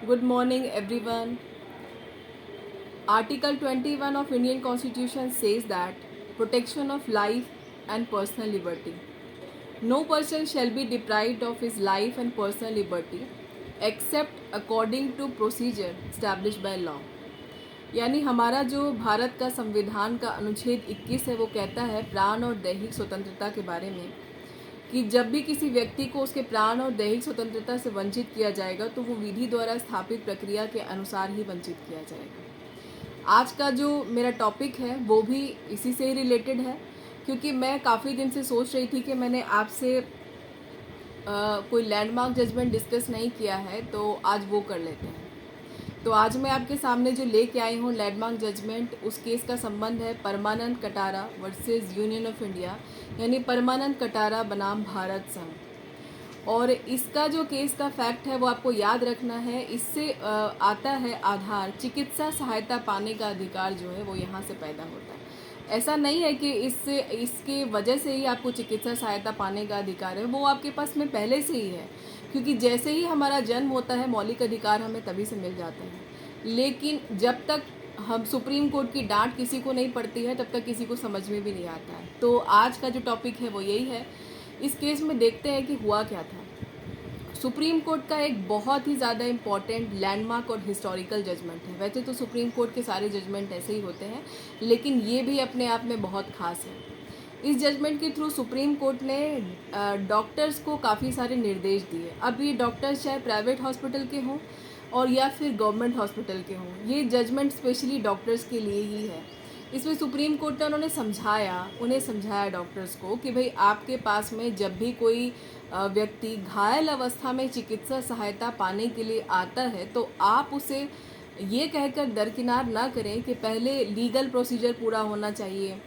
Good morning, everyone. Article 21 of Indian Constitution says that protection of life and personal liberty. No person shall be deprived of his life and personal liberty except according to procedure established by law. यानी हमारा जो भारत का संविधान का अनुच्छेद 21 है वो कहता है प्राण और दैहिक स्वतंत्रता के बारे में कि जब भी किसी व्यक्ति को उसके प्राण और दैहिक स्वतंत्रता से वंचित किया जाएगा तो वो विधि द्वारा स्थापित प्रक्रिया के अनुसार ही वंचित किया जाएगा। आज का जो मेरा टॉपिक है वो भी इसी से ही रिलेटेड है, क्योंकि मैं काफ़ी दिन से सोच रही थी कि मैंने आपसे कोई लैंडमार्क जजमेंट डिस्कस नहीं किया है, तो आज वो कर लेते हैं। तो आज मैं आपके सामने जो लेके आई हूँ लैंडमार्क जजमेंट, उस केस का संबंध है Parmanand Katara versus union of India, यानी परमानंद कटारा बनाम भारत संघ। और इसका जो केस का फैक्ट है वो आपको याद रखना है। इससे आता है आधार, चिकित्सा सहायता पाने का अधिकार जो है वो यहाँ से पैदा होता है। ऐसा नहीं है कि इसके वजह से ही आपको चिकित्सा सहायता पाने का अधिकार है, वो आपके पास में पहले से ही है, क्योंकि जैसे ही हमारा जन्म होता है मौलिक अधिकार हमें तभी से मिल जाते हैं। लेकिन जब तक हम सुप्रीम कोर्ट की डांट किसी को नहीं पड़ती है तब तक किसी को समझ में भी नहीं आता है। तो आज का जो टॉपिक है वो यही है। इस केस में देखते हैं कि हुआ क्या था। सुप्रीम कोर्ट का एक बहुत ही ज़्यादा इम्पॉर्टेंट लैंडमार्क और हिस्टोरिकल जजमेंट है। वैसे तो सुप्रीम कोर्ट के सारे जजमेंट ऐसे ही होते हैं, लेकिन ये भी अपने आप में बहुत खास है। इस जजमेंट के थ्रू सुप्रीम कोर्ट ने डॉक्टर्स को काफ़ी सारे निर्देश दिए। अब ये डॉक्टर्स चाहे प्राइवेट हॉस्पिटल के हों और या फिर गवर्नमेंट हॉस्पिटल के हों, ये जजमेंट स्पेशली डॉक्टर्स के लिए ही है। इसमें सुप्रीम कोर्ट ने उन्हें समझाया डॉक्टर्स को कि भाई आपके पास में जब भी कोई व्यक्ति घायल अवस्था में चिकित्सा सहायता पाने के लिए आता है तो आप उसे ये कहकर दरकिनार ना करें कि पहले लीगल प्रोसीजर पूरा होना चाहिए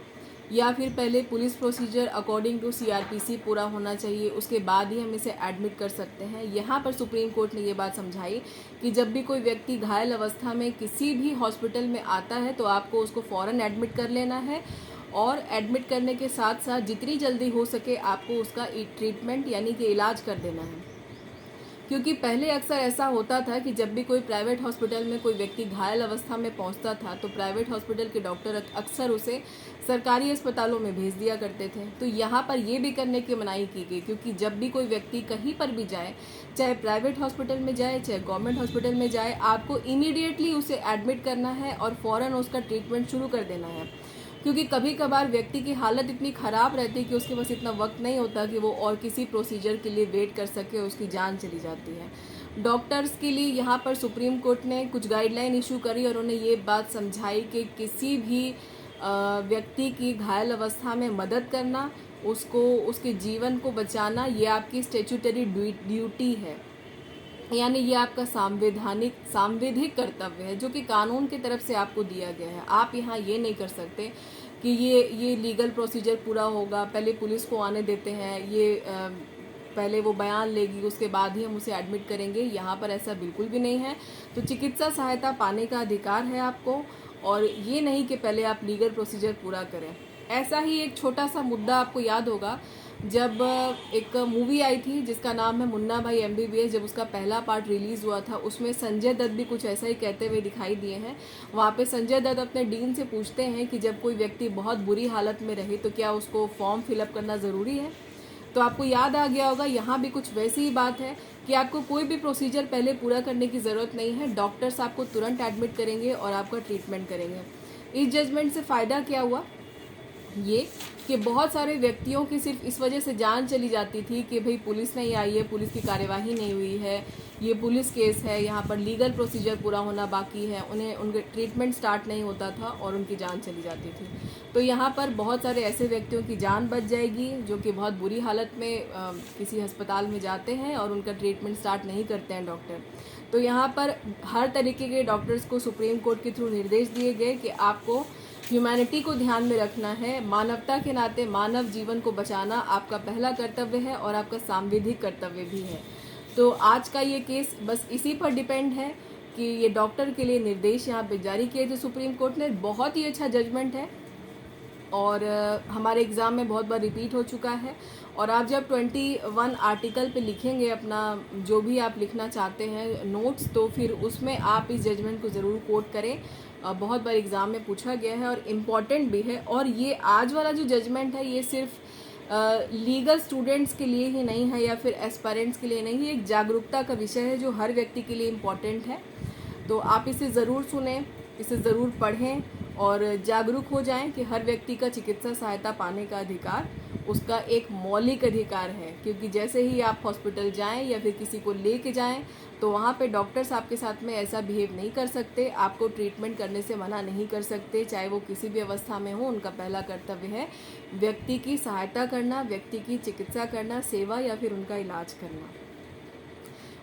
या फिर पहले police procedure according to CrPC पूरा होना चाहिए, उसके बाद ही हम इसे एडमिट कर सकते हैं। यहाँ पर सुप्रीम कोर्ट ने ये बात समझाई कि जब भी कोई व्यक्ति घायल अवस्था में किसी भी हॉस्पिटल में आता है तो आपको उसको फ़ौरन एडमिट कर लेना है, और एडमिट करने के साथ साथ जितनी जल्दी हो सके आपको उसका ट्रीटमेंट यानी कि इलाज कर देना है। क्योंकि पहले अक्सर ऐसा होता था कि जब भी कोई प्राइवेट हॉस्पिटल में कोई व्यक्ति घायल अवस्था में पहुंचता था तो प्राइवेट हॉस्पिटल के डॉक्टर अक्सर उसे सरकारी अस्पतालों में भेज दिया करते थे। तो यहाँ पर ये भी करने की मनाही की गई, क्योंकि जब भी कोई व्यक्ति कहीं पर भी जाए, चाहे प्राइवेट हॉस्पिटल में जाए चाहे गवर्नमेंट हॉस्पिटल में जाए, आपको इमीडिएटली उसे एडमिट करना है और फ़ौरन उसका ट्रीटमेंट शुरू कर देना है। क्योंकि कभी कभार व्यक्ति की हालत इतनी ख़राब रहती है कि उसके पास इतना वक्त नहीं होता कि वो और किसी प्रोसीजर के लिए वेट कर सके, उसकी जान चली जाती है। डॉक्टर्स के लिए यहाँ पर सुप्रीम कोर्ट ने कुछ गाइडलाइन इशू करी और उन्हें ये बात समझाई कि किसी भी व्यक्ति की घायल अवस्था में मदद करना, उसके जीवन को बचाना, ये आपकी स्टैट्यूटरी ड्यूटी है, यानी ये आपका सांविधिक कर्तव्य है जो कि कानून की तरफ से आपको दिया गया है। आप यहाँ ये नहीं कर सकते कि ये लीगल प्रोसीजर पूरा होगा, पहले पुलिस को आने देते हैं, पहले वो बयान लेगी उसके बाद ही हम उसे एडमिट करेंगे। यहाँ पर ऐसा बिल्कुल भी नहीं है। तो चिकित्सा सहायता पाने का अधिकार है आपको, और ये नहीं कि पहले आप लीगल प्रोसीजर पूरा करें। ऐसा ही एक छोटा सा मुद्दा आपको याद होगा, जब एक मूवी आई थी जिसका नाम है मुन्ना भाई MBBS, जब उसका पहला पार्ट रिलीज़ हुआ था उसमें संजय दत्त भी कुछ ऐसा ही कहते हुए दिखाई दिए हैं। वहाँ पे संजय दत्त अपने डीन से पूछते हैं कि जब कोई व्यक्ति बहुत बुरी हालत में रहे तो क्या उसको फॉर्म फिलअप करना ज़रूरी है। तो आपको याद आ गया होगा, यहाँ भी कुछ वैसी ही बात है कि आपको कोई भी प्रोसीजर पहले पूरा करने की ज़रूरत नहीं है। डॉक्टर्स आपको तुरंत एडमिट करेंगे और आपका ट्रीटमेंट करेंगे। इस जजमेंट से फ़ायदा क्या हुआ, ये कि बहुत सारे व्यक्तियों की सिर्फ इस वजह से जान चली जाती थी कि भाई पुलिस नहीं आई है, पुलिस की कार्यवाही नहीं हुई है, ये पुलिस केस है, यहाँ पर लीगल प्रोसीजर पूरा होना बाकी है, उनके ट्रीटमेंट स्टार्ट नहीं होता था और उनकी जान चली जाती थी। तो यहाँ पर बहुत सारे ऐसे व्यक्तियों की जान बच जाएगी जो कि बहुत बुरी हालत में किसी अस्पताल में जाते हैं और उनका ट्रीटमेंट स्टार्ट नहीं करते हैं डॉक्टर। तो यहाँ पर हर तरीके के डॉक्टर्स को सुप्रीम कोर्ट के थ्रू निर्देश दिए गए कि आपको ह्यूमैनिटी को ध्यान में रखना है। मानवता के नाते मानव जीवन को बचाना आपका पहला कर्तव्य है और आपका सांविधिक कर्तव्य भी है। तो आज का ये केस बस इसी पर डिपेंड है कि ये डॉक्टर के लिए निर्देश यहाँ पे जारी किए थे सुप्रीम कोर्ट ने। बहुत ही अच्छा जजमेंट है और हमारे एग्ज़ाम में बहुत बार रिपीट हो चुका है और आप जब 21 आर्टिकल पे लिखेंगे अपना जो भी आप लिखना चाहते हैं नोट्स, तो फिर उसमें आप इस जजमेंट को ज़रूर कोट करें। बहुत बार एग्ज़ाम में पूछा गया है और इम्पॉर्टेंट भी है। और ये आज वाला जो जजमेंट है ये सिर्फ लीगल स्टूडेंट्स के लिए ही नहीं है या फिर एस्पायरेंट्स के लिए नहीं, ये एक जागरूकता का विषय है जो हर व्यक्ति के लिए इम्पॉर्टेंट है। तो आप इसे ज़रूर सुनें, इसे ज़रूर पढ़ें और जागरूक हो जाएं कि हर व्यक्ति का चिकित्सा सहायता पाने का अधिकार उसका एक मौलिक अधिकार है। क्योंकि जैसे ही आप हॉस्पिटल जाएं या फिर किसी को लेके जाएं तो वहाँ पे डॉक्टर्स आपके साथ में ऐसा बिहेव नहीं कर सकते, आपको ट्रीटमेंट करने से मना नहीं कर सकते, चाहे वो किसी भी अवस्था में हो। उनका पहला कर्तव्य है व्यक्ति की सहायता करना, व्यक्ति की चिकित्सा करना, सेवा या फिर उनका इलाज करना।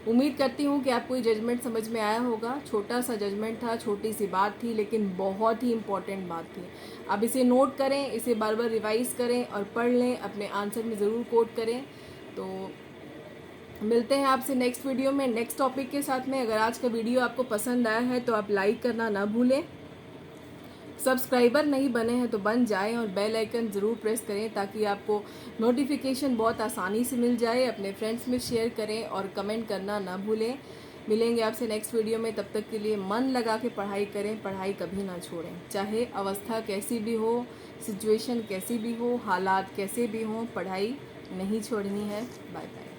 उम्मीद करती हूँ कि आपको ये जजमेंट समझ में आया होगा। छोटा सा जजमेंट था, छोटी सी बात थी, लेकिन बहुत ही इम्पॉर्टेंट बात थी। अब इसे नोट करें, इसे बार बार रिवाइज़ करें और पढ़ लें, अपने आंसर में ज़रूर कोट करें। तो मिलते हैं आपसे नेक्स्ट वीडियो में नेक्स्ट टॉपिक के साथ में। अगर आज का वीडियो आपको पसंद आया है तो आप लाइक करना ना भूलें। सब्सक्राइबर नहीं बने हैं तो बन जाएं और बेल आइकन ज़रूर प्रेस करें ताकि आपको नोटिफिकेशन बहुत आसानी से मिल जाए। अपने फ्रेंड्स में शेयर करें और कमेंट करना ना भूलें। मिलेंगे आपसे नेक्स्ट वीडियो में, तब तक के लिए मन लगा के पढ़ाई करें, पढ़ाई कभी ना छोड़ें। चाहे अवस्था कैसी भी हो, सिचुएशन कैसी भी हो, हालात कैसे भी हों, पढ़ाई नहीं छोड़नी है। Bye bye.